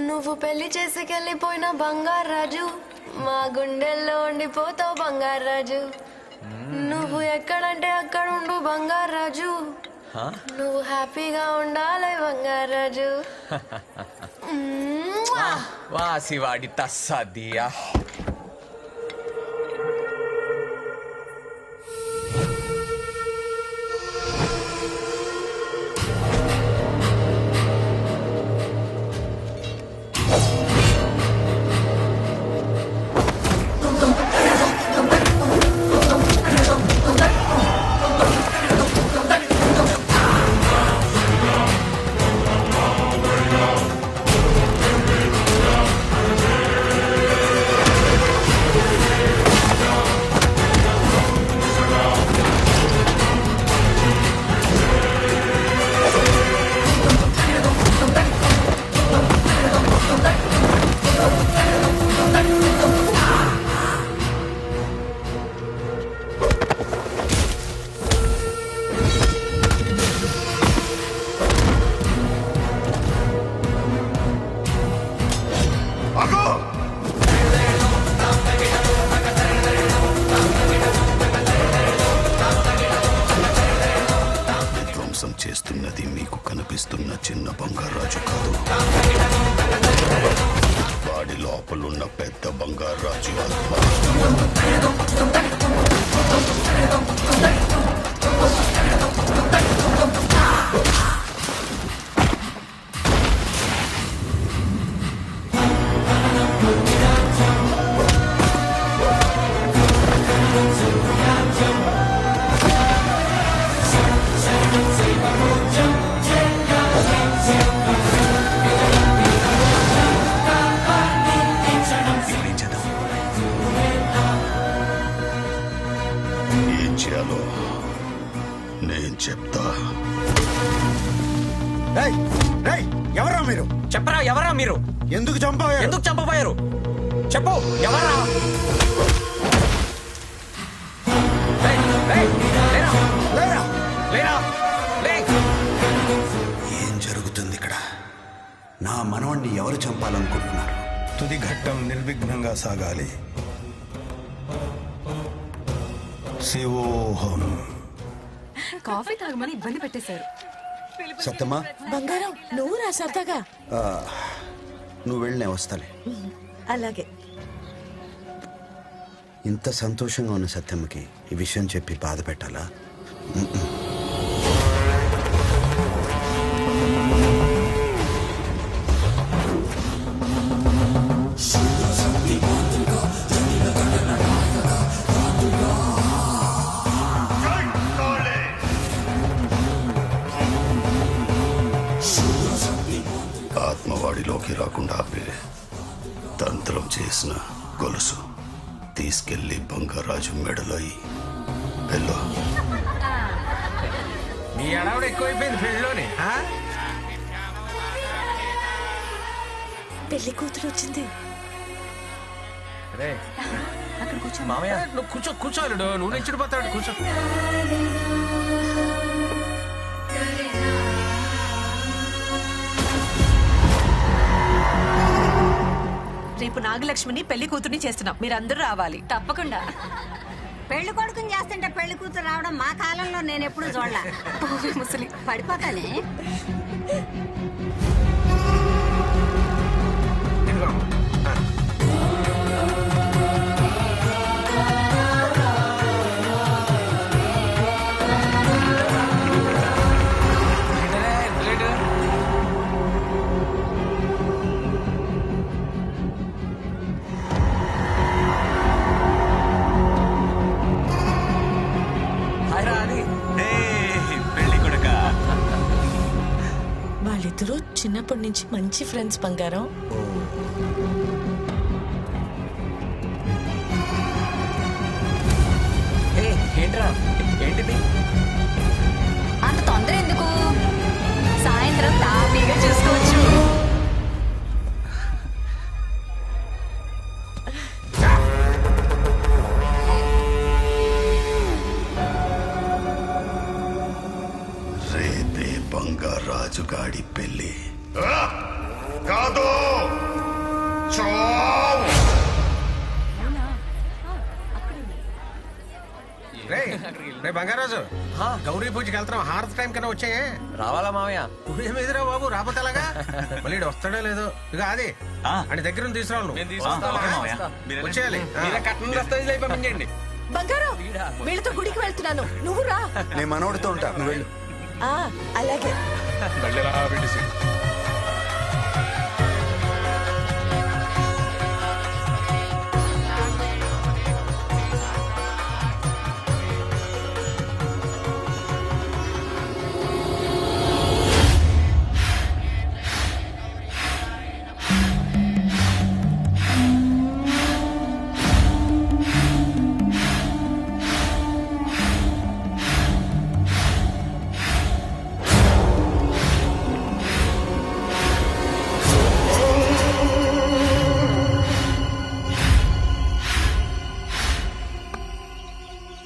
నువ్వు పెళ్లి చేసుకెళ్ళిపోయిన బంగారాజు, మా గుండెల్లో ఉండిపోతావు బంగారాజు. నువ్వు ఎక్కడంటే అక్కడ ఉండు బంగారాజు, నువ్వు హ్యాపీగా ఉండాలి బంగారాజు. వాసివాడి తస్సదియా. చేస్తున్నది మీకు కనిపిస్తున్న చిన్న బంగారాజు కాదు, వాడి లోపలున్న పెద్ద బంగారాజు ఆత్మ. ఏం చేయాలో నేను చెప్తా. ఎవరా మీరు? చెప్పరా, ఎవరా మీరు? ఎందుకు చంపారు? ఎందుకు చంపబోయారు? చెప్పు, ఎవరా? ఏం జరుగుతుంది ఇక్కడ? నా మనవణ్ణి ఎవరు చంపాలనుకుంటున్నారు? తుది ఘట్టం నిర్విఘ్నంగా సాగాలి. శివోహం. కాఫీ తాగమని ఇబ్బంది పెట్టేశారు. సత్యమ్మా, బంగారం నువ్వు రా సరదాగా. నువ్వు వెళ్ళి నేను వస్తాలే. అలాగే. ఇంత సంతోషంగా ఉన్న సత్యమ్మకి ఈ విషయం చెప్పి బాధ పెట్టాలా? ఆత్మవాడిలోకి రాకుండా ఆపే తంత్రం చేసిన గొలుసు తీసుకెళ్లి బంగారాజు మెడలో వెళ్ళు. మీ అడవుడు ఎక్కువైపోయింది పెళ్ళిలోనే. పెళ్లి కూతురు వచ్చింది. అక్కడ కూర్చో మామయ్య, నువ్వు కూర్చో. కూర్చోలేడు, నువ్వు నిచ్చిడిపోతాడు. కూర్చో. రేపు నాగలక్ష్మిని పెళ్లి కూతుర్ని చేస్తున్నాం, మీరందరూ రావాలి తప్పకుండా. పెళ్లి కొడుకుని చేస్తుంటే పెళ్లి కూతురు రావడం మా కాలంలో నేను ఎప్పుడు చూడలా. ముసలి పడిపోతానే. వాళ్ళిద్దరూ చిన్నప్పటి నుంచి మంచి ఫ్రెండ్స్ బంగారం. ఏంట్రా, ఏంటిది? అంత తొందర ఎందుకు? సాయంత్రం తాపీగా చూసుకోవచ్చు. రేపే బంగారాజుగాడి పెళ్లి. కాదు చావ్. రే బంగారాజు గౌరీ పూజకి వెళ్తున్నాం. హారతి టైం కన్నా వచ్చాయే. రావాలా మామయ్య? మీదిరా బాబు, రాకపోతే ఎలాగా? మళ్ళీ ఈడు వస్తాడో లేదో. ఇక అది అని దగ్గర నుంచి తీసుకురావు. వచ్చేయాలి. బంగారం వీళ్ళతో గుడికి వెళ్తున్నాను, నువ్వు రా. నేను మనోడితో ఉంటా, నువ్వు వెళ్ళు. ఆ, అలాగే.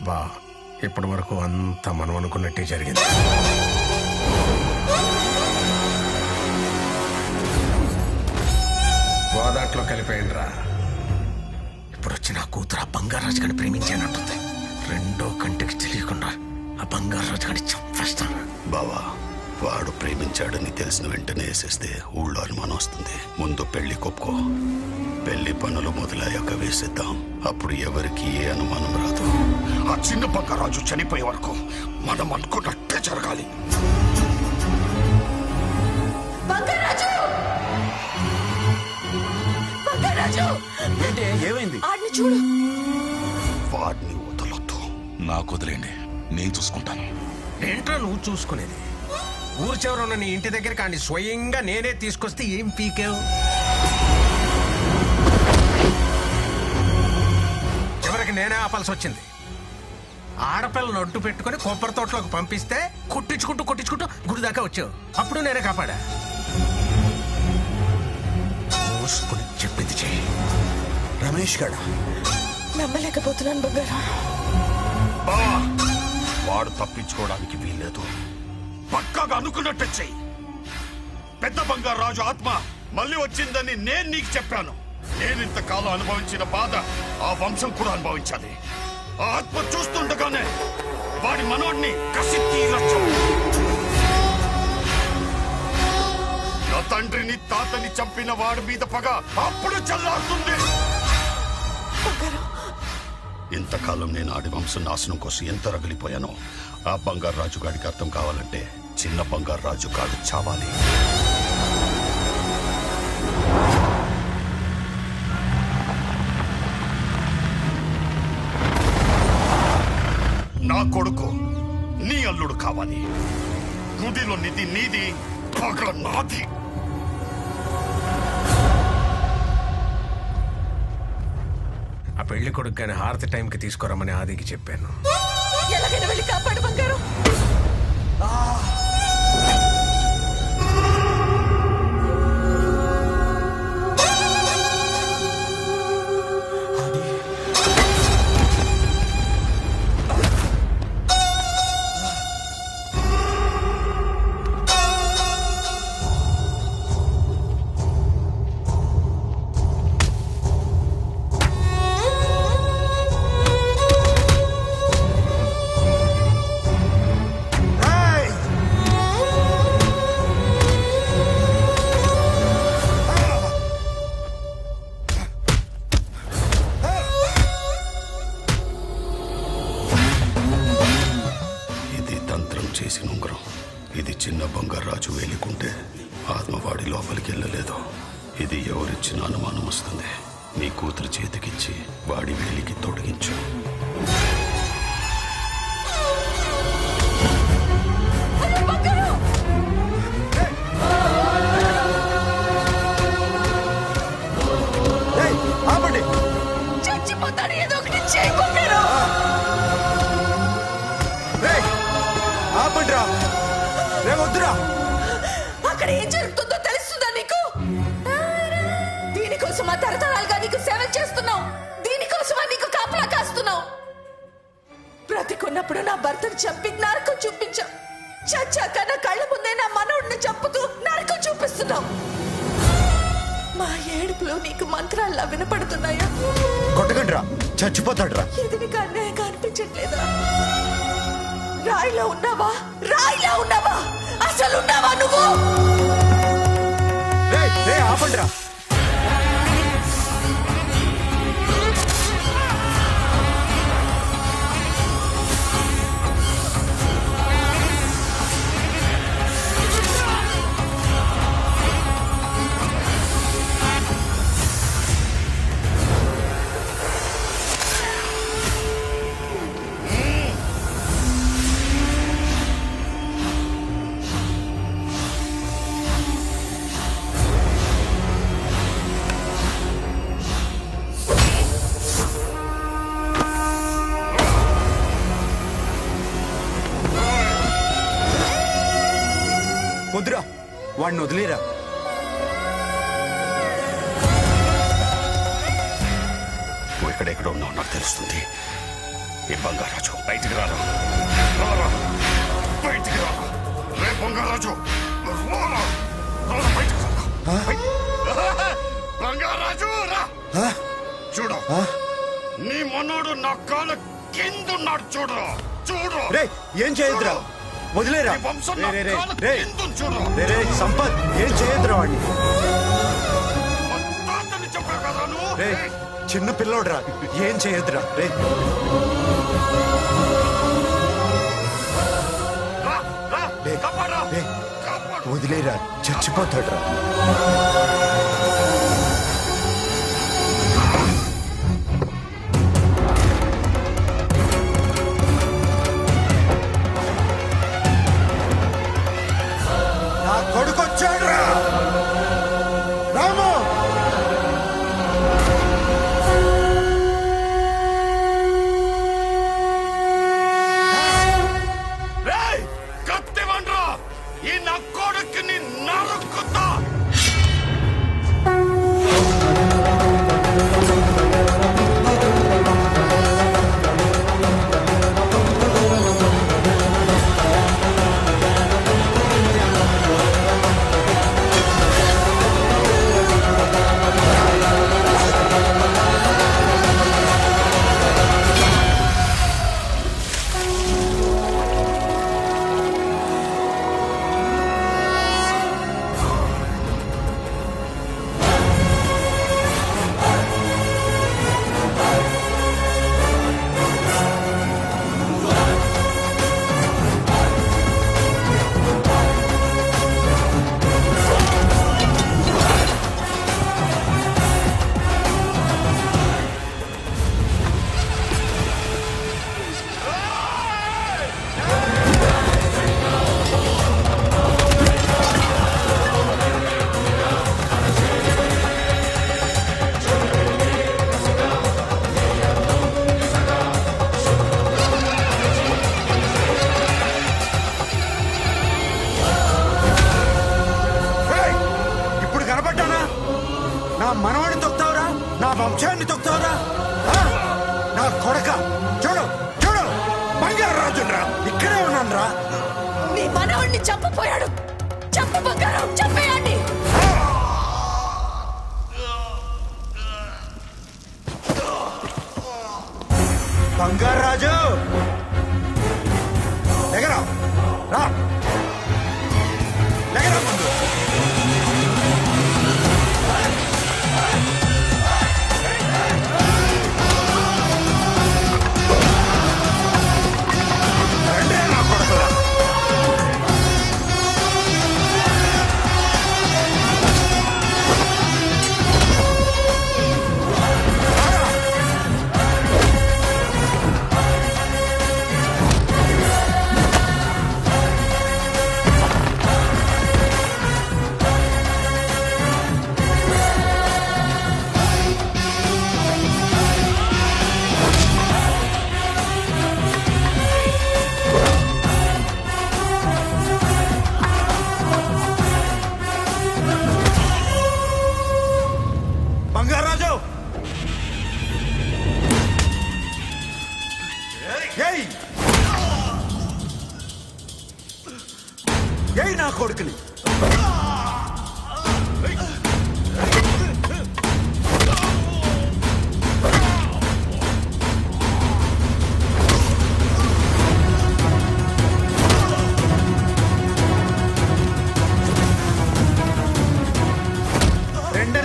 బా, ఇప్పటి వరకు అంతా మనం అనుకున్నట్టే జరిగింది. గోదాట్లో కలిపేయండి రా. ఇప్పుడు వచ్చి నా కూతురు ఆ బంగారాజు గడిని ప్రేమించానంటుంది. రెండో కంటికి తెలియకుండా ఆ బంగారాజు గడి చంపేస్తాను. బావా, వాడు ప్రేమించాడని తెలిసిన వెంటనే వేసేస్తే ఊళ్ళో అనుమానం వస్తుంది. ముందు పెళ్లి కొప్పుకో. పెళ్లి పనులు మొదలయ్యాక వేసేద్దాం. అప్పుడు ఎవరికి ఏ అనుమానం రాదు. ఆ చిన్న బంగారాజు చనిపోయే వరకు మనం అనుకున్నట్టే జరగాలి. బంగారాజు! బంగారాజు! ఏంటి, ఏమైంది? ఆడిని చూడు. వాడిని వదలొద్దు. నాకు వదిలేండి, నేను చూసుకుంటాను. ఏంట్రా నువ్వు చూసుకునేది? ఊరు చివర ఉన్న నీ ఇంటి దగ్గర కానీ స్వయంగా నేనే తీసుకొస్తే ఏం పీకేవు? చివరికి నేనే ఆపాల్సి వచ్చింది. ఆడపిల్లను అడ్డు పెట్టుకుని కొబ్బరి తోటలోకి పంపిస్తే కొట్టించుకుంటూ గుడి దాకా వచ్చావు. అప్పుడు నేనే కాపాడా. మూసుకుని చెప్పింది చెయ్యి. రమేష్ గడ నమ్మలేకపోతున్నాను బంగారం. బావా, వాడు తప్పించుకోవడానికి వీల్లేదు. పక్కాగా అనుకున్నట్టే చెయ్యి. పెద్ద బంగారాజు ఆత్మ మళ్ళీ వచ్చిందని నేను నీకు చెప్పాను. నేనింతకాలం అనుభవించిన బాధ ఆ వంశం కూడా అనుభవించాలి. ఆ ఆత్మ చూస్తుండగానే వాడి మనోడిని కసి తీరచ్చు. నా తండ్రిని తాతని చంపిన వాడి మీద పగ అప్పుడు చల్లారుతుంది. ఇంతకాలం నేను ఆడి వంశం నాశనం కోసం ఎంత రగిలిపోయానో ఆ బంగారు రాజు గాడికి అర్థం కావాలంటే చిన్న బంగారు రాజు గాడు చావాలి. నా కొడుకు నీ అల్లుడు కావాలి. గుడిలో నిధి నీది, పగ నాది. ఆ పెళ్లి కొడుకు కానీ హారతి టైంకి తీసుకురమ్మని ఆదికి చెప్పాను. ఎలాగైనా వెళ్ళి కాపాడు బంగారం. చేసిన ఉంగరం. ఇది చిన్న బంగారు రాజు వేలికుంటే ఆత్మవాడి లోపలికి వెళ్ళలేదు. ఇది ఎవరిచ్చిన అనుమానం వస్తుంది. నీ కూతురు చేతికిచ్చి వాడి వేలికి తొడిగించు. చచ్చిపోతాడు, ఏదో ఒకటి చేయకుండా. అక్కడ ఏం జరుగుతుందో తెలుస్తుందా నీకు? దీనికోసమా తరతరాలుగా నీకు సేవ చేస్తున్నావు? దీనికోసమా నీకు కాపలా కాస్తున్నావు? బ్రతికున్నప్పుడు నా భర్తను చంపి నరకం చూపించావు. చచ్చాక నా కళ్ళ ముందే నా మనోడిని చంపుతూ నరకం చూపిస్తున్నావు. కడుపులో నీకు మంత్రాల్లా వినపడుతున్నాయా? కొట్టకండి రా, చచ్చిపోతాడు రా. ఇది నీకు అన్యాయంగా అనిపించట్లేదా? రాయిలో ఉన్నావా? రాయిలో ఉన్నావా? అసలు ఉన్నావా నువ్వు? ఆపండి రా. వద్దురా, వాడిని వదిలేరా. నువ్వు ఎక్కడెక్కడ ఉన్నావు నాకు తెలుస్తుంది. ఈ బంగారాజు బయటికి రారా, రారా, బయటికి రారా. రే బంగారాజు, రారా, రారా, బయటికి రారా. బంగారాజు రా. చూడు, నీ మనోడు నా కాళ్ళ కిందున్నాడు. చూడరా, చూడు. రే ఏం చేయొద్దురా, వదిలేరా. ఈ వంశం నా కాళ్ళ కిందుంది. చూడు. రే సంపత్, ఏం చేయొద్దురా వాడిని. మా తాతని చెప్పావు కదా నువ్వు. రే చిన్న పిల్లోడ్రా, ఏం చేయొద్దురా. రే రా, రా, రే, కాపాడురా. రే, కాపాడు. వదిలేరా, చచ్చిపోతాడురా. నా కొడుకొచ్చాడురా రాము. రేయ్, కత్తివండ్రా. ఈ నా కొడుకుని నరుకుతా. మనవాడిని తొక్తావురా, నా వంశాన్ని తొక్తావురా. నా కొడక చూడు, చూడు, బంగారు రాజురా, ఇక్కడే ఉన్నాను రా. నీ మనవణ్ణి చంపపోయాడు. చంప బంగారం, చంపేయండి. బంగారు రాజు ఎగరా, రా, ఎగరా ముందు.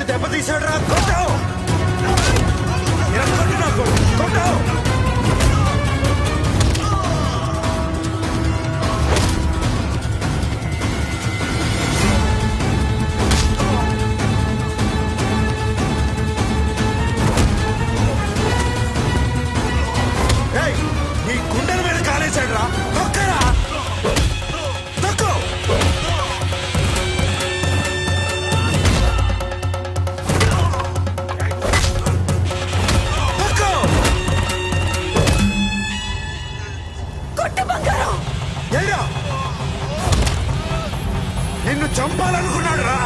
దెబ్బ తీసాడు రా, కొట్టావు కొట్టావు. నీ గుండెల మీద కాలేశాడు రా, తొక్కరా తొక్కు. ఏరా నిన్ను చంపాలనుకున్నాడు రా.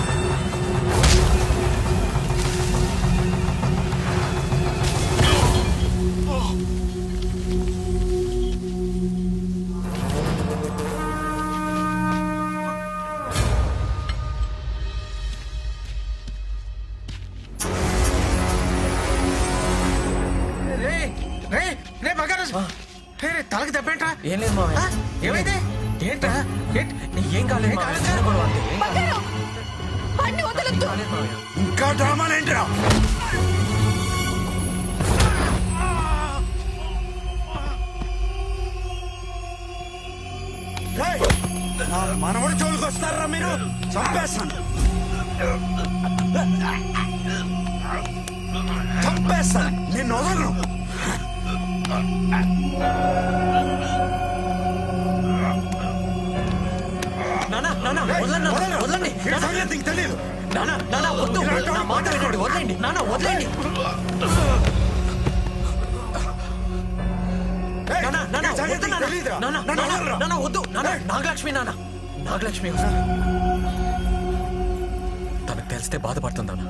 రే రే రే బంగారాజు, రే రే తలకి దెబ్బేంట్రా? ఏం లేదు మావయ్య. ఏమైంది? ఏంట్రా? ఏం కాలేదు మావయ్య. చిన్న గొడవ అంతే. ఏం బంగారం వాడిని వదలొద్దు. కాలేదు మావయ్య. ఇంకా డ్రామాలేంట్రా? రేయ్, నా మనవడి జోలికి వస్తారా మీరు? చంపేస్తాను చంపేస్తాను, నిన్ను వదలను. నాన్న, నాన్న, వదలండి నాన్న, వదలండి. ఈ సంగతి నీకు తెలీదు. నాన్న, నాన్న, వద్దు. నా మాట వినండి, వదలండి. నాన్న, వదలండి. ఏయ్, నాన్న, నాన్న, ఈ సంగతి వద్దు నీకు నాన్న. తెలీదురా? నాన్న, నన్ను నాన్న, వదలరా? నాన్న, వద్దు. నాన్న, నాగలక్ష్మి నాన్న. నాగలక్ష్మి వస్తుంది. తనకు తెలిస్తే బాధపడుతుందన్న.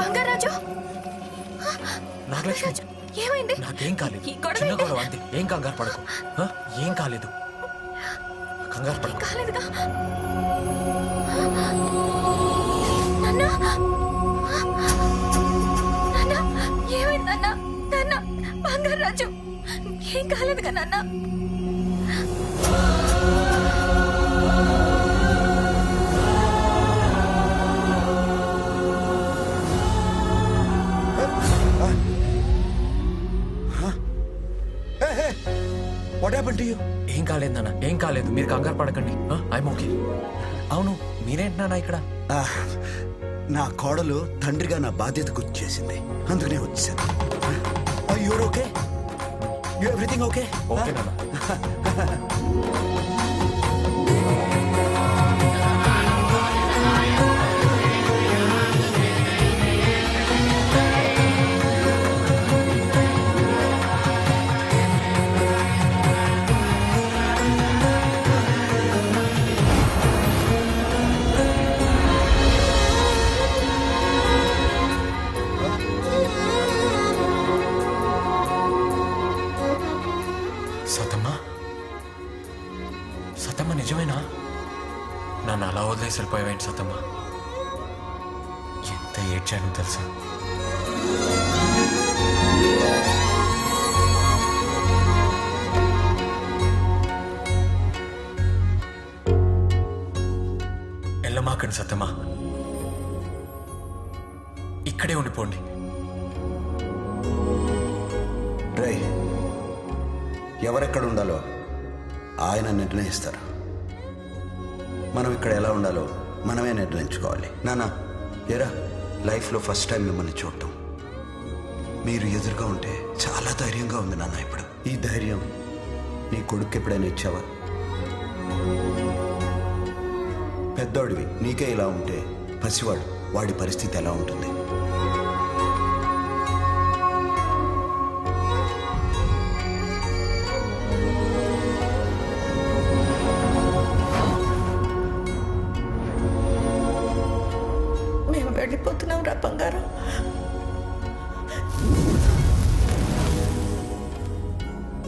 బంగారాజు నాగలక్ష్మి, ఏమైంది? నాకేం కాలేదు. ఈ గొడవ చిన్న ఏంటి? గొడవ అంతే. ఏం కంగారు పడకు. ఆ? ఏం కాలేదు. కంగారు పడకు. కాలేదుగా. నాన్న నాన్న ఏమైంది నాన్న? నాన్న బంగారాజు ఏం కాలేదుగా నాన్న? What happened to you? ఏం కాలేదు నాన్న, ఏం కాలేదు. మీరు కంగారు పడకండి. I'm okay. అవును, మీరేంటి నాన్న ఇక్కడ? నా కోడలు తండ్రిగా నా బాధ్యత గుర్తు చేసింది, అందుకనే వచ్చేసాను. You're okay? You everything okay? Okay నాన్న. సతమ్మా, సతమ్మ నిజమేనా? నన్ను అలా వదిలేసి వెళ్ళిపోయావేంటి సతమ్మ? ఎంత ఏడ్చాను తెలుసా? వెళ్ళమాకండి సతమ్మ, ఇక్కడే ఉండిపోండి. రై, ఎవరెక్కడ ఉండాలో ఆయన నిర్ణయిస్తారు. మనం ఇక్కడ ఎలా ఉండాలో మనమే నిర్ణయించుకోవాలి. నానా, ఏరా, లైఫ్లో ఫస్ట్ టైం మిమ్మల్ని చూడటం, మీరు ఎదురుగా ఉంటే చాలా ధైర్యంగా ఉంది నాన్న. ఇప్పుడు ఈ ధైర్యం నీ కొడుకు ఎప్పుడైనా ఇచ్చావా? పెద్దోడివి, నీకే ఇలా ఉంటే పసివాడు, వాడి పరిస్థితి ఎలా ఉంటుంది? మేము వెళ్ళిపోతున్నాం రా బంగారం.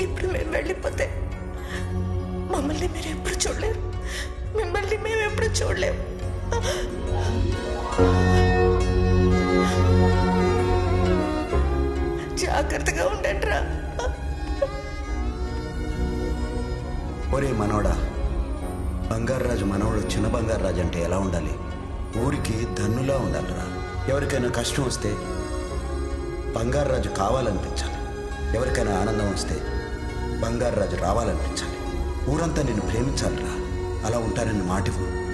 ఇప్పుడు మేము వెళ్ళిపోతే మమ్మల్ని మీరు ఎప్పుడు చూడలేరు, మిమ్మల్ని మేము ఎప్పుడు చూడలేము. జాగ్రత్తగా ఉండండి రా. ఒరే మనోడా, బంగారాజు మనవడు చిన్న బంగారాజు అంటే ఎలా ఉండాలి? ఊరికి దన్నులా ఉండాలిరా. ఎవరికైనా కష్టం వస్తే బంగారాజు కావాలనిపించాలి. ఎవరికైనా ఆనందం వస్తే బంగారాజు రావాలనిపించాలి. ఊరంతా నిన్ను ప్రేమించాలిరా. అలా ఉంటానని మాటివ్వు.